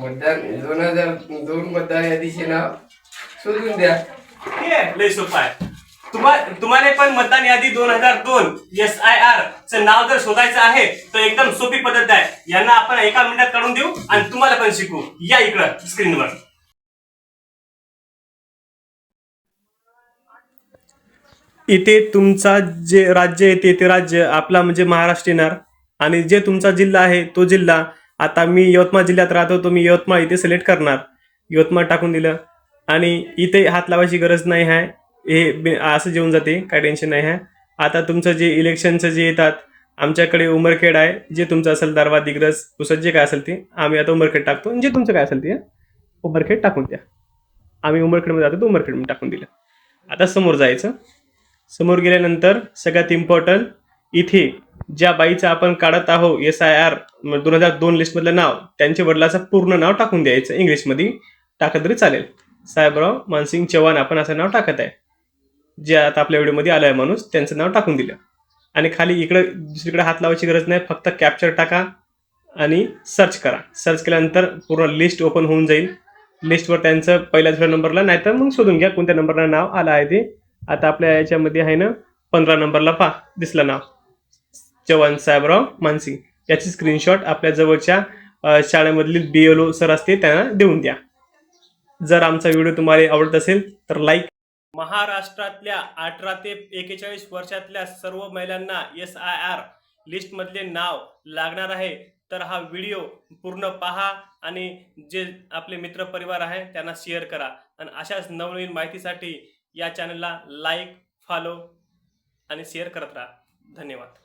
मतदान 2002 मतदान यादीचे नाव शोधून द्या. लय सोपं आहे. तुम्हाला पण मतदान यादी 2002 SIR चं नाव जर शोधायचं आहे तर एकदम सोपी पद्धत आहे. यांना आपण एका मिनिटात काढून देऊ आणि तुम्हाला पण शिकू. या इकडं स्क्रीनवर. इथे तुमचा जे राज्य येते ते राज्य आपला म्हणजे महाराष्ट्र येणार आणि जे तुमचा जिल्हा आहे तो जिल्हा. आता मी यवतमाळ जिल्ह्यात राहतो, तो मी यवतमाळ इथे सिलेक्ट करणार. यवतमाळ टाकून दिलं आणि इथे हात लावायची गरज नाही आहे. हे असं जेवून जाते, काय टेन्शन नाही आहे. आता तुमचं जे इलेक्शनचं जे येतात, आमच्याकडे उमरखेड आहे. जे तुमचं असेल दारवा दिग्रस पुसद जे काय असेल ते आम्ही आता उमरखेड टाकतो. जे तुमचं काय असेल ते उमरखेड टाकून द्या. आम्ही उमरखेडमध्ये जातो तर उमरखेड टाकून दिलं. आता समोर जायचं. समोर गेल्यानंतर सगळ्यात इम्पॉर्टंट इथे ज्या बाईचं आपण काढत आहोत SIR 2002 लिस्टमधलं नाव, त्यांच्या वडिलाचं पूर्ण नाव टाकून द्यायचं. इंग्लिशमध्ये टाकलं तरी चालेल. साहेबराव मानसिंग चव्हाण आपण असं नाव टाकत आहे. जे आता आपल्या व्हिडिओमध्ये आलं आहे माणूस, त्यांचं नाव टाकून दिलं. आणि खाली इकडं दुसरीकडे हात लावायची गरज नाही. फक्त कॅप्चर टाका आणि सर्च करा. सर्च केल्यानंतर पूर्ण लिस्ट ओपन होऊन जाईल. लिस्टवर त्यांचं पहिल्या दुसऱ्या नंबरला, नाहीतर मग शोधून घ्या कोणत्या नंबरला नाव आलं आहे ते. आता आपल्या याच्यामध्ये आहे ना 15 नंबरला दिसलं नाव चव्हाण साहेबराव मानसिंग. याची स्क्रीनशॉट आपल्या जवळच्या शाळेमधील BLO सर असते त्यांना देऊन द्या. जर आमचा व्हिडिओ तुम्हाला आवडत असेल तर लाईक. महाराष्ट्रातल्या 18 ते 41 वर्षातल्या सर्व महिलांना SIR लिस्टमधले नाव लागणार आहे. तर हा व्हिडिओ पूर्ण पहा आणि जे आपले मित्र परिवार आहे त्यांना शेअर करा. आणि अशाच नवनवीन माहितीसाठी या चॅनलला लाईक, फॉलो आणि शेअर करत राहा. धन्यवाद.